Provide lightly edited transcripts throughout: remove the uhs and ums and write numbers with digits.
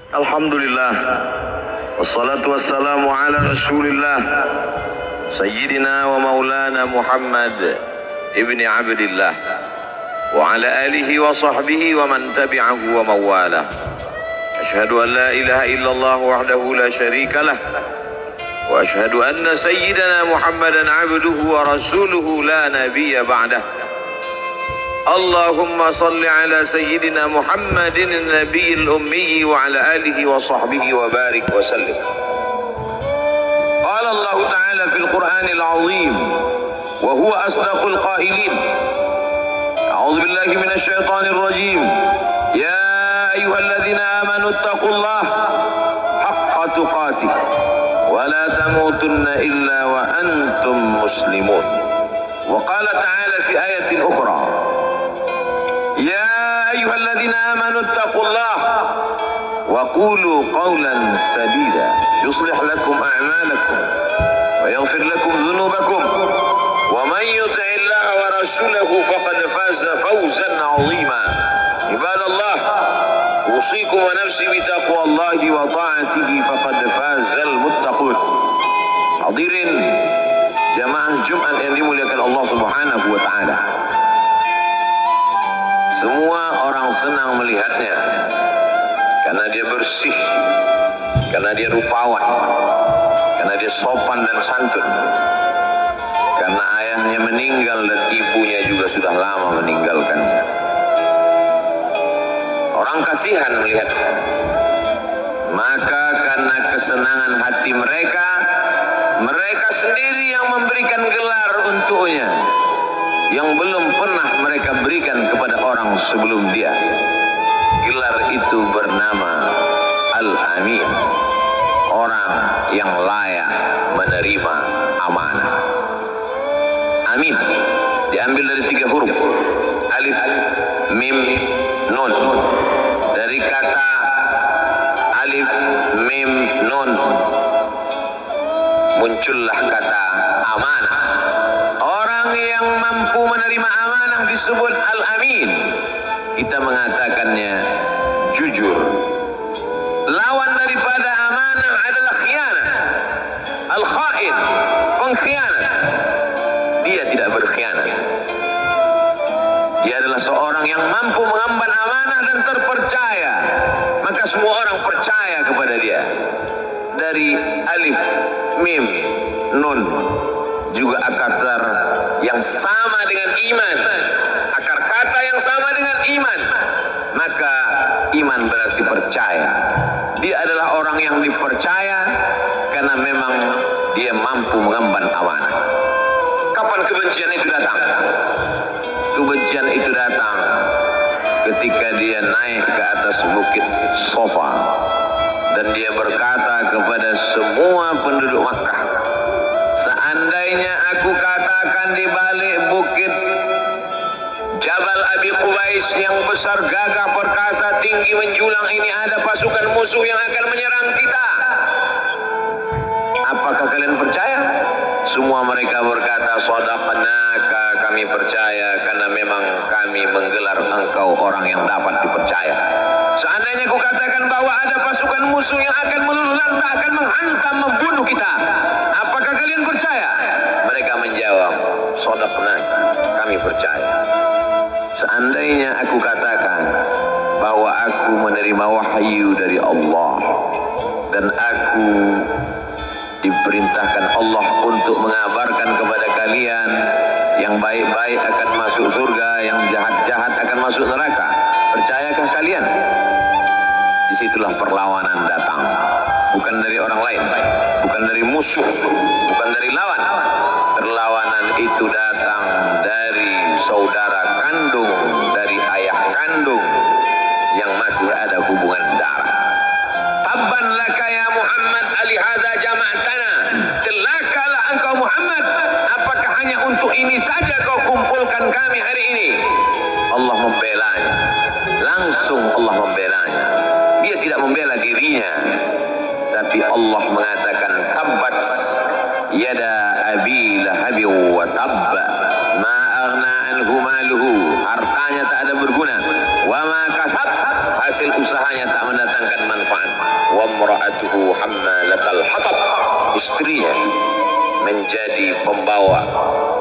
Alhamdulillah, wassalatu wassalamu ala rasulillah Sayyidina wa maulana Muhammad ibni Abdillah wa ala alihi wa sahbihi wa man tabi'ahu wa mawalah. Ashhadu an la ilaha illallah wahdahu la sharika lah wa ashhadu anna sayyidana Muhammadan abduhu wa rasuluhu la nabiyya ba'dah. Allahumma salli ala sayyidina Muhammadin nabiyil ummi wa ala alihi wa sahbihi wa barik wa sallim. Qala Allah ta'ala fil Qur'anil azim wa huwa asdaqul qailin. A'udzu billahi minasy syaithanir rajim. Ya ayyuhalladzina amanu taqullaha haqqa tuqatih wa la tamutunna illa wa antum muslimun. Wa qala ta'ala fi ayatin ukhra. يا أيها الذين آمنوا اتقوا الله وقولوا قولا سديدا يصلح لكم أعمالكم ويغفر لكم ذنوبكم ومن يطع الله ورسوله فقد فاز فوزا عظيما. عباد الله أوصيكم ونفسي بتقوى الله وطاعته فقد فاز المتقون. Hadirin jamaah Jumat yang dimuliakan Allah Subhanahu wa taala. Semua orang senang melihatnya karena dia bersih, karena dia rupawan, karena dia sopan dan santun, karena ayahnya meninggal dan ibunya juga sudah lama meninggalkannya. Orang kasihan melihatnya, maka karena kesenangan hati mereka, mereka sendiri yang memberikan gelar untuknya yang belum pernah mereka berikan kepada orang sebelum dia. Gelar itu bernama Al-Amin, orang yang layak menerima amanah. Amin diambil dari 3 huruf, alif, mim, nun. Dari kata alif, mim, nun muncullah kata amanah. Orang yang mampu menerima amanah disebut Al-Amin. Kita mengatakannya jujur. Lawan daripada amanah adalah khianat. Al-khain, pengkhianat. Dia tidak berkhianat. Dia adalah seorang yang mampu mengemban amanah dan terpercaya. Maka semua orang percaya kepada dia. Dari alif, mim, nun juga akar yang sama dengan iman, akar kata yang sama dengan iman, maka iman berarti percaya. Dia adalah orang yang dipercaya karena memang dia mampu mengemban amanah. Kapan kebencian itu datang? Kebencian itu datang ketika dia naik ke atas bukit Safa dan dia berkata kepada semua penduduk Makkah, seandainya aku katakan di balik bukit Jabal Abi Qubais yang besar, gagah, perkasa, tinggi, menjulang ini ada pasukan musuh yang akan menyerang kita, apakah kalian percaya? Semua mereka berkata, shadaqnaka, kami percaya karena memang kami menggelar engkau orang yang dapat dipercaya. Seandainya aku katakan bahwa ada pasukan musuh yang akan meluluh lantah, akan menghantam, membunuh kita, apakah kalian percaya? Mereka menjawab, shadaqnaka, kami percaya. Seandainya aku katakan bahwa aku menerima wahyu dari Allah dan aku diperintahkan Allah untuk mengabarkan kepada kalian yang baik-baik akan masuk surga, yang jahat-jahat akan masuk neraka, percayakah kalian? Disitulah perlawanan datang, bukan dari orang lain, bukan dari musuh, bukan dari lawan. Perlawanan itu datang dari saudara kandung, dari ayah kandung yang masih ada hubungan darah. Tabban laka ya Muhammad alihadza jama'tana, celakalah engkau Muhammad, apakah hanya untuk ini saja kau kumpulkan kami hari ini? Allah membelanya, langsung Allah membelanya. Dia tidak membela dirinya, tapi Allah mengatakan tabbat yada abi lahabi wa tabba ma aghna anhu maluhu, hartanya tak ada berguna, wa ma kasab, hasil usahanya tak mendatangkan manfaat. Wa imra'atuhu hammalatal hatab, istrinya menjadi pembawa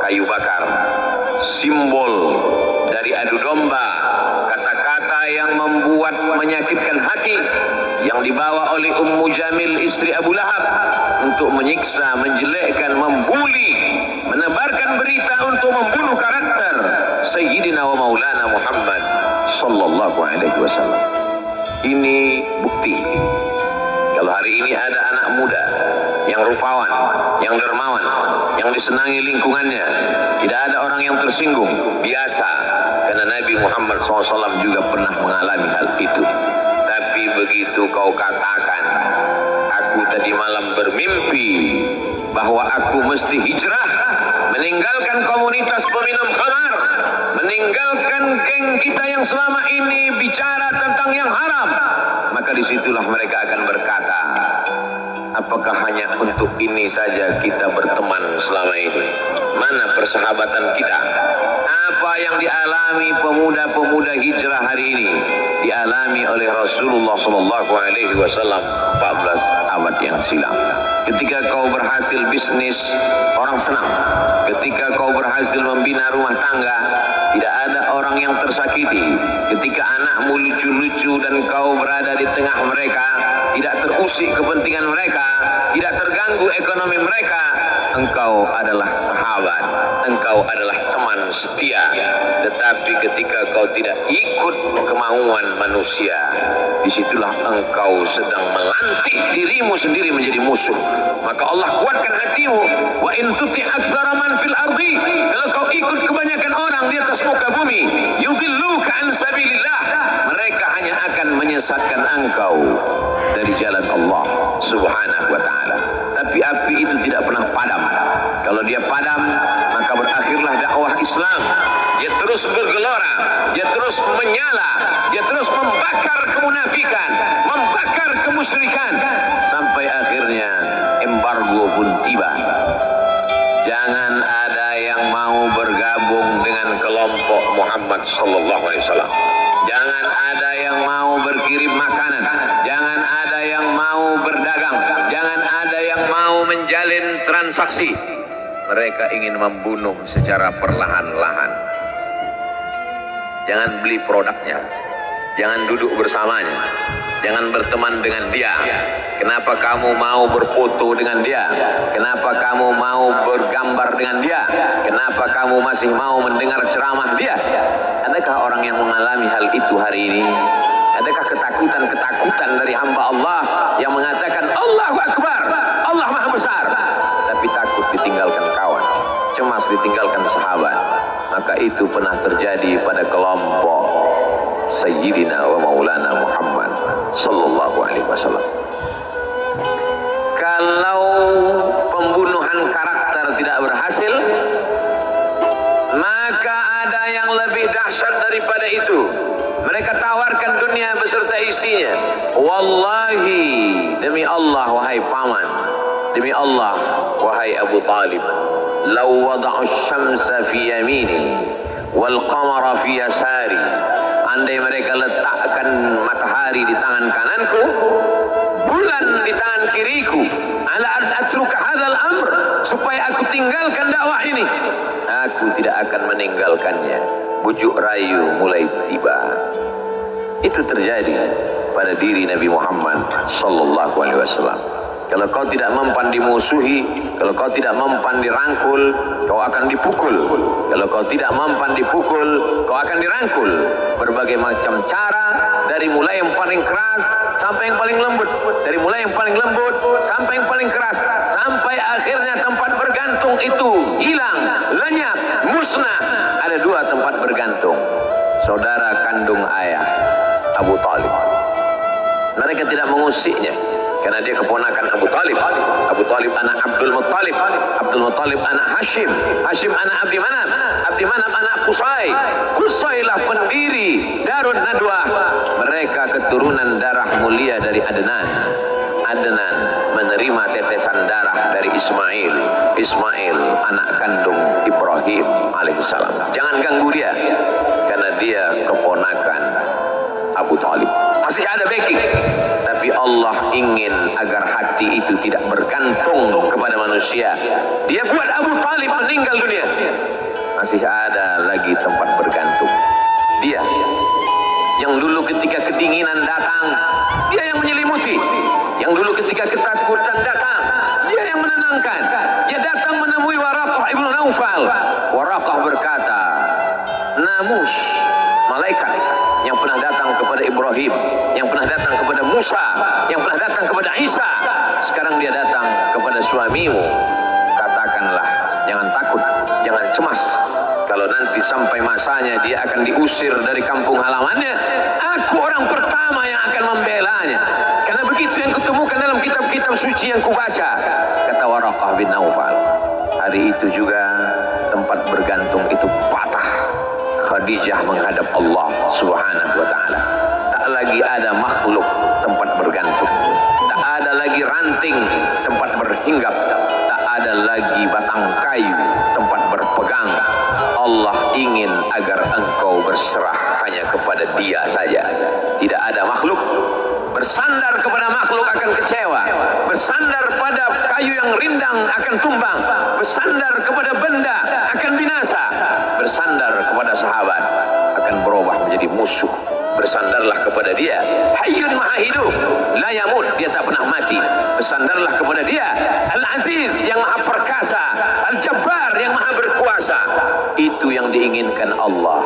kayu bakar, simbol dari adu domba, kata-kata yang membuat menyakitkan hati yang dibawa oleh Ummu Jamil istri Abu Lahab untuk menyiksa, menjelekkan, membuli, menebarkan berita untuk membunuh karakter Sayyidina wa Maulana Muhammad sallallahu alaihi wasallam. Ini bukti kalau hari ini ada anak muda yang rupawan, yang dermawan, yang disenangi lingkungannya, tidak ada orang yang tersinggung, biasa, karena Nabi Muhammad SAW juga pernah mengalami hal itu. Tapi begitu kau katakan, aku tadi malam bermimpi bahwa aku mesti hijrah, meninggalkan komunitas peminum khamar, meninggalkan geng kita yang selama ini bicara tentang yang haram, maka disitulah mereka akan berkata, apakah hanya untuk ini saja kita berteman selama ini? Mana persahabatan kita? Apa yang dialami pemuda-pemuda hijrah hari ini dialami oleh Rasulullah sallallahu alaihi wasallam 14 abad yang silam. Ketika kau berhasil bisnis, orang senang. Ketika kau berhasil membina rumah tangga, tidak ada orang yang tersakiti. Ketika anakmu lucu-lucu dan kau berada di tengah mereka, tidak terusik kepentingan mereka, tidak terganggu ekonomi mereka, engkau adalah sahabat, engkau adalah teman setia. Tetapi ketika kau tidak ikut kemauan manusia, disitulah engkau sedang melantik dirimu sendiri menjadi musuh. Maka Allah kuatkan hatimu. Wa in tuti' aktsara man fil ardi, kalau kau ikut kebanyakan orang di atas muka bumi, yudilluka an sabilillah, mereka hanya akan menyesatkan engkau dari jalan Allah subhanahu wa ta'ala. Tapi api itu tidak pernah padam. Kalau dia padam, maka berakhirlah dakwah Islam. Dia terus bergelora, dia terus menyala, dia terus membakar kemunafikan, membakar kemusyrikan, sampai akhirnya embargo pun tiba. Jangan ada yang mau bergabung dengan kelompok Muhammad sallallahu alaihi wasallam. Jangan ada yang mau berkirim makanan, jangan ada yang mau berdagang, jangan ada yang mau menjalin transaksi. Mereka ingin membunuh secara perlahan-lahan. Jangan beli produknya, jangan duduk bersamanya, jangan berteman dengan dia. Kenapa kamu mau berfoto dengan dia? Kenapa kamu mau bergambar dengan dia? Kenapa kamu masih mau mendengar ceramah dia? Adakah orang yang mengalami hal itu hari ini? Adakah ketakutan-ketakutan dari hamba Allah yang mengatakan Allahu Akbar, Allah Maha Besar, tapi takut ditinggalkan kawan, cemas ditinggalkan sahabat? Maka itu pernah terjadi pada kelompok Sayyidina wa Maulana Muhammad sallallahu alaihi wasallam. Kalau pembunuhan karakter tidak berhasil, maka ada yang lebih dahsyat daripada itu. Mereka tawarkan dunia beserta isinya. Wallahi, demi Allah wahai paman, demi Allah wahai Abu Talib, law wada'u syamsa fi yamini wal qamara fi yasari, andai mereka letakkan matahari di tangan kananku, bulan di tangan kiriku, ala an atruka hadzal amr, supaya aku tinggalkan dakwah ini, aku tidak akan meninggalkannya. Bujuk rayu mulai tiba. Itu terjadi pada diri Nabi Muhammad sallallahu alaihi wasallam. Kalau kau tidak mempan dimusuhi, kalau kau tidak mempan dirangkul, kau akan dipukul. Kalau kau tidak mempan dipukul, kau akan dirangkul. Berbagai macam cara, dari mulai yang paling keras sampai yang paling lembut, dari mulai yang paling lembut sampai yang paling keras, sampai akhirnya tempat bergantung itu hilang, lenyap, musnah. Ada dua tempat bergantung, saudara kandung ayah Abu Talib. Mereka tidak mengusiknya karena dia keponakan Abu Talib. Abu Talib anak Abdul Muttalib, Abdul Muttalib anak Hashim, Hashim anak Abdi Manaf, Abdi Manaf anak Qusay, Qusaylah pendiri Darun Nadwah. Mereka keturunan darah mulia dari Adnan. Adnan menerima tetesan darah dari Ismail. Ismail anak kandung Ibrahim alaihissalam. Jangan ganggu dia, karena dia keponakan Abu Talib. Masih ada backing. Tapi Allah ingin agar hati itu tidak bergantung kepada manusia. Dia buat Abu Talib meninggal dunia, masih ada lagi tempat bergantung. Dia yang dulu ketika kedinginan datang, dia yang menyelimuti. Yang dulu ketika ketakutan datang, dia yang menenangkan. Dia datang menemui Waraqah ibnu Naufal. Waraqah berkata, Namus, malaikat yang pernah datang kepada Ibrahim, yang pernah datang kepada Musa, yang pernah datang kepada Isa, sekarang dia datang kepada suamimu. Katakanlah, jangan takut, jangan cemas. Kalau nanti sampai masanya dia akan diusir dari kampung halamannya, aku orang pertama yang akan membelanya. Karena begitu yang kutemukan dalam kitab-kitab suci yang kubaca, kata Waraqah bin Naufal. Hari itu juga tempat bergantung itu patah. Khadijah menghadap Allah Subhanahu wa ta'ala. Tak lagi ada makhluk tempat bergantung. Tak ada lagi ranting tempat berhinggap. Tak ada lagi batang kayu tempat berpegang. Allah ingin agar engkau berserah hanya kepada Dia saja. Tidak ada makhluk. Bersandar kepada makhluk akan kecewa. Bersandar pada kayu yang rindang akan tumbang. Bersandar kepada benda akan binasa. Bersandar kepada sahabat akan berubah menjadi musuh. Bersandarlah kepada Dia, Hayyun Maha Hidup, la yamut, Dia tak pernah mati. Bersandarlah kepada Dia, Al-Aziz yang Maha Perkasa, Al-Jabbar yang Maha Berkuasa. Itu yang diinginkan Allah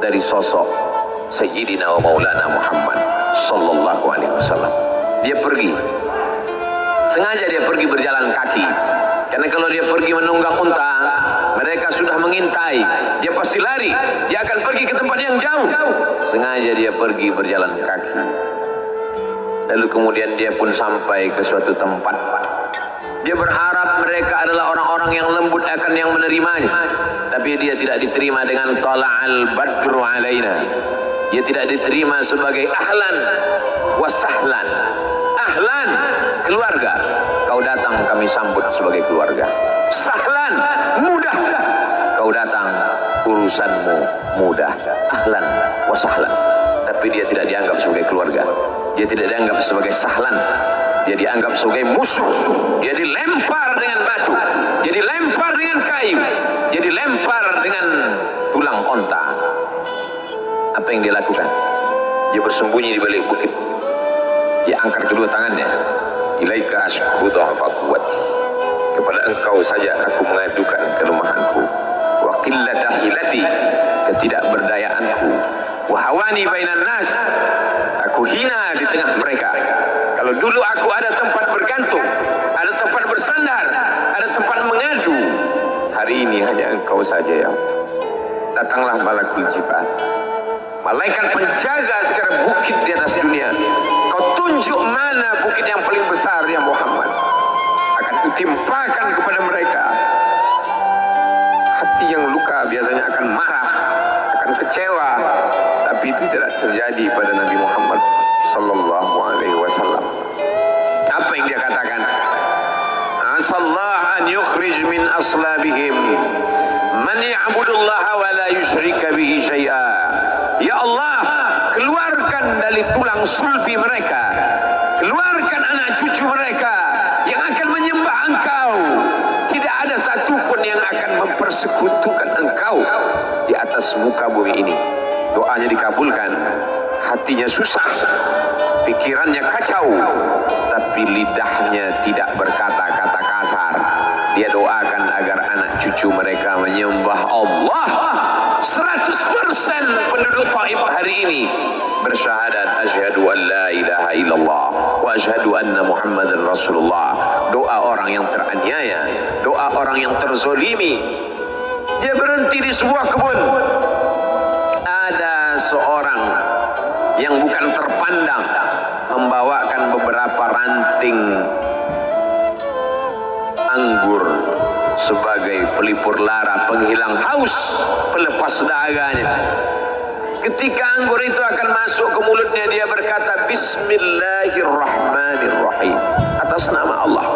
dari sosok Sayyidina wa Maulana Muhammad sallallahu alaihi wasallam. Dia pergi, sengaja dia pergi berjalan kaki. Karena kalau dia pergi menunggang unta, mereka sudah mengintai. Dia pasti lari. Dia akan pergi ke tempat yang jauh. Sengaja dia pergi berjalan kaki. Lalu kemudian dia pun sampai ke suatu tempat. Dia berharap mereka adalah orang-orang yang lembut akan yang menerimanya. Tapi dia tidak diterima dengan tala'al badru alaina. Dia tidak diterima sebagai ahlan wa sahlan. Ahlan, keluarga, kau datang kami sambut sebagai keluarga. Sahlan, mudah, kau datang urusanmu mudah. Ahlan wa sahlan. Tapi dia tidak dianggap sebagai keluarga. Dia tidak dianggap sebagai sahlan. Dia dianggap sebagai musuh. Dia dilempar dengan batu. Dia dilempar dengan kayu. Dia dilempar dengan tulang onta. Apa yang dia lakukan? Dia bersembunyi di balik bukit. Dia angkat kedua tangannya. Ilaika ashku dha'fa quwwati. Kepada engkau saja aku mengadukan kelemahanku. Wa qillata hilati, ketidakberdayaanku. Wa hawani bainan nas, aku hina di tengah mereka. Kalau dulu aku ada tempat bergantung, ada tempat bersandar, ada tempat mengadu, hari ini hanya engkau saja ya. Datanglah malakul jibal, malaikat penjaga sekarang bukit di atas dunia. Kau tunjuk mana bukit yang paling besar ya Muhammad. Akan kutimpakan kepada mereka. Hati yang luka biasanya akan marah, akan kecewa. Tapi itu tidak terjadi pada Nabi Muhammad sallallahu alaihi wasallam. Apa yang dia katakan? Asallah an yukhrij min aslabihim man ya'budullaha wa la yusyrika bihi syai'a. Ya Allah, keluarkan dari tulang sulbi mereka, keluarkan anak cucu mereka yang akan menyembah Engkau. Tidak ada satupun yang akan mempersekutukan Engkau di atas muka bumi ini. Doanya dikabulkan, hatinya susah, pikirannya kacau, tapi lidahnya tidak berkata-kata kasar. Dia doakan agar anak cucu mereka menyembah Allah. 100% penduduk Taif hari ini bersyahadat asyhadu an la ilaha illallah wa asyhadu anna Muhammadar Rasulullah. Doa orang yang teraniaya, doa orang yang terzolimi. Dia berhenti di sebuah kebun. Ada seorang yang bukan terpandang membawakan beberapa ranting anggur sebagai pelipur lara, penghilang haus, pelepas dahaganya. Ketika anggur itu akan masuk ke mulutnya, dia berkata Bismillahirrahmanirrahim, atas nama Allah.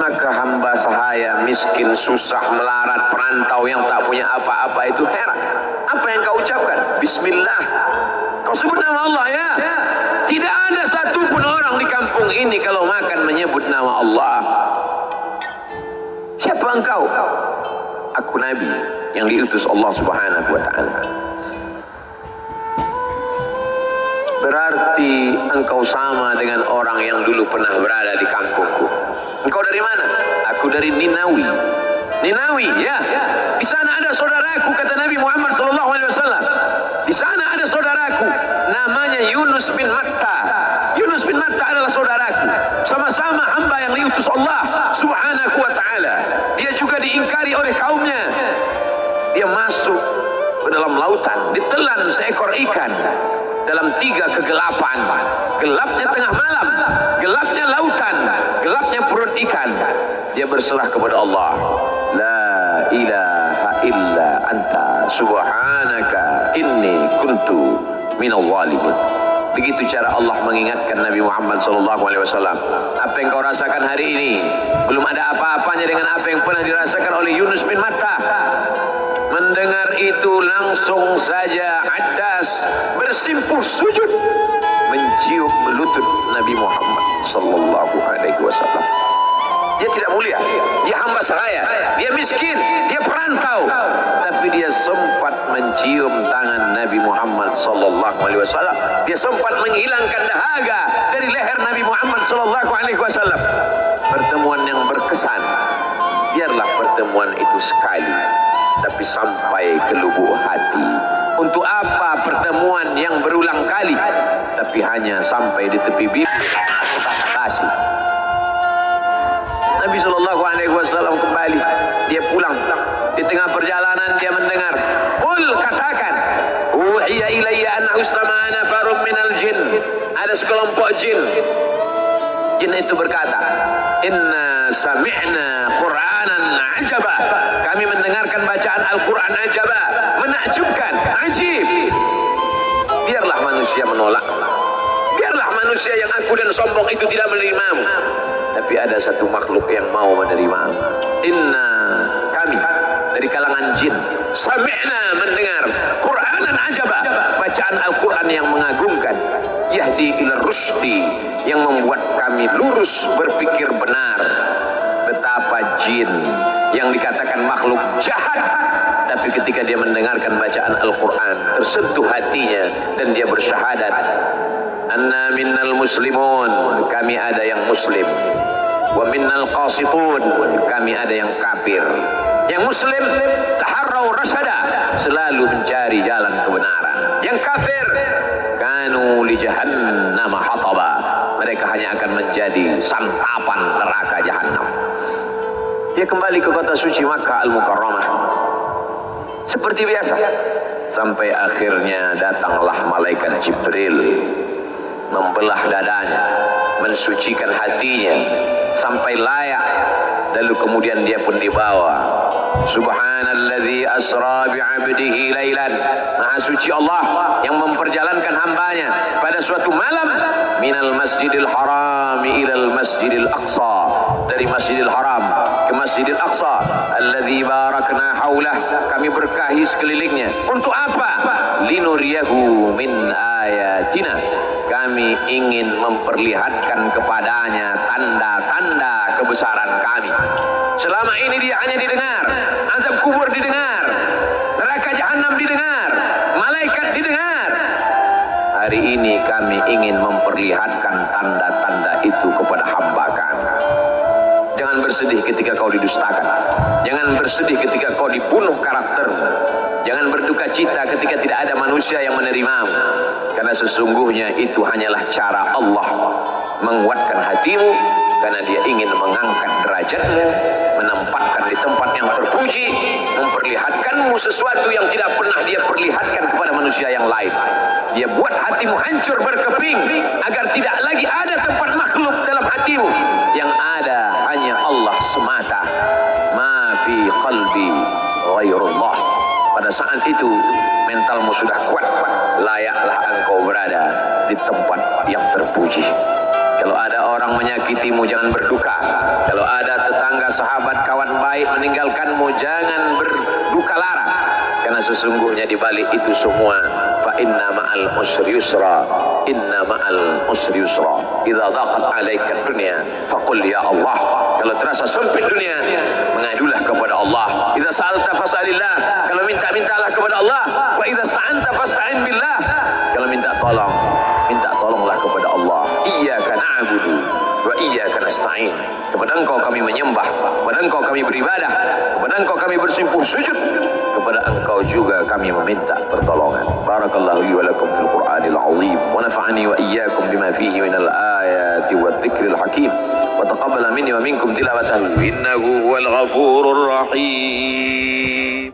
Maka hamba sahaya, miskin, susah, melarat, perantau yang tak punya apa-apa itu heran. Apa yang kau ucapkan? Bismillah. Kau sebut nama Allah ya. Tidak ada satupun orang di kampung ini kalau makan menyebut nama Allah. Siapa engkau? Aku Nabi yang diutus Allah Subhanahu wa ta'ala. Berarti engkau sama dengan orang yang dulu pernah berada di kampungku. Engkau dari mana? Aku dari Ninawi. Ninawi, ya. Di sana ada saudaraku, kata Nabi Muhammad SAW. Di sana ada saudaraku, namanya Yunus bin Matta. Yunus bin Matta adalah saudaraku. Sama-sama hamba yang diutus Allah Subhanahu wa ta'ala. Dia juga diingkari oleh kaumnya. Dia masuk ke dalam lautan, ditelan seekor ikan. Dalam 3 kegelapan, gelapnya tengah malam, gelapnya lautan, gelapnya perut ikan, dia berserah kepada Allah. La ilaha illa anta subhanaka inni kuntu minal zalimin. Begitu cara Allah mengingatkan Nabi Muhammad SAW. Apa yang kau rasakan hari ini belum ada apa-apanya dengan apa yang pernah dirasakan oleh Yunus bin Matta. Mendengar itu langsung saja Addas bersimpuh sujud mencium lutut Nabi Muhammad sallallahu alaihi wasallam. Dia tidak mulia, dia hamba sahaya, dia miskin, dia perantau, tapi dia sempat mencium tangan Nabi Muhammad sallallahu alaihi wasallam. Dia sempat menghilangkan dahaga dari leher Nabi Muhammad sallallahu alaihi wasallam. Pertemuan yang berkesan. Biarlah pertemuan itu sekali, tapi sampai ke lubuk hati. Untuk apa pertemuan yang berulang kali, tapi hanya sampai di tepi bibir kasih. Nabi SAW kembali, dia pulang. Di tengah perjalanan dia mendengar, qul, katakan, uhiya ilayya anna ustama'ana nafarun minal jin. Ada sekelompok jin. Jin itu berkata, inna sami'na Qur'anan ajaba. Kami mendengarkan bacaan Al-Quran ajaba, menakjubkan, ajib. Biarlah manusia menolak, biarlah manusia yang aku dan sombong itu tidak menerimamu, tapi ada satu makhluk yang mau menerimamu. Inna, kami dari kalangan jin, sami'na, mendengar Qur'anan ajaba, bacaan Al-Quran yang mengagumkan, yahdi ila rusdi, yang membuat kami lurus berpikir benar. Betapa jin yang dikatakan makhluk jahat, tapi ketika dia mendengarkan bacaan Al-Quran tersentuh hatinya dan dia bersyahadat, anna minnal muslimun, kami ada yang muslim, wa minnal qasitun, kami ada yang kafir. Yang muslim taharrau rasyada, selalu mencari jalan kebenaran. Yang kafir kanu li jahannam hataba, mereka hanya akan menjadi santapan neraka jahanam. Dia kembali ke kota suci Makkah Al-Mukarramah seperti biasa, sampai akhirnya datanglah malaikat Jibril, membelah dadanya, mensucikan hatinya sampai layak, lalu kemudian dia pun dibawa. Subhanalladzi asra bi'abdihi lailan, maha suci Allah yang memperjalankan hambanya pada suatu malam, minal masjidil harami ilal masjidil aqsa, dari masjidil haram ke masjidil aqsa, alladzi barakna haulah, kami berkahi sekelilingnya. Untuk apa? Linuriyahu min ayatina, kami ingin memperlihatkan kepadanya tanda-tanda kebesaran kami. Selama ini dia hanya didengar, azab kubur didengar, neraka jahanam didengar, malaikat didengar. Hari ini kami ingin memperlihatkan tanda-tanda itu kepada hamba kami. Jangan bersedih ketika kau didustakan, jangan bersedih ketika kau dibunuh karaktermu, jangan berduka cita ketika tidak ada manusia yang menerimamu, karena sesungguhnya itu hanyalah cara Allah menguatkan hatimu, karena dia ingin mengangkat derajatmu, menempatkan di tempat yang terpuji, memperlihatkanmu sesuatu yang tidak pernah dia perlihatkan kepada manusia yang lain. Dia buat hatimu hancur berkeping agar tidak lagi ada tempat makhluk dalam hatimu, yang ada hanya Allah semata. Ma fi qalbi ghairullah. Pada saat itu mentalmu sudah kuat, layaklah engkau berada di tempat yang terpuji. Kalau ada orang menyakitimu, jangan berduka. Kalau ada tetangga, sahabat, kawan baik meninggalkanmu, jangan berduka lara. Karena sesungguhnya di balik itu semua, fa inna ma'al usri yusra, inna ma'al usri yusra. Idza dhaqat 'alaika dunya faqul ya Allah. Kalau terasa sempit dunia, mengadulah kepada Allah. Idza sa'alta fas'alillah. Kalau minta-mintalah kepada Allah. Wa idza sta'anta fasta'in billah. Kalau minta tolonglah kepada Allah. Iyyaka na'budu wa iyyaka nasta'in. Kepada Engkau kami menyembah, kepada Engkau kami beribadah, kepada Engkau kami bersimpuh sujud, kepada Engkau juga kami meminta pertolongan. Barakallahu li wa lakum fil Qur'anil 'azim wa nafa'ani wa iyyakum bima fihi minal ayati wadh-dhikril hakim wa taqabbala minni wa minkum tilawatahu innahu huwal ghafurur rahim.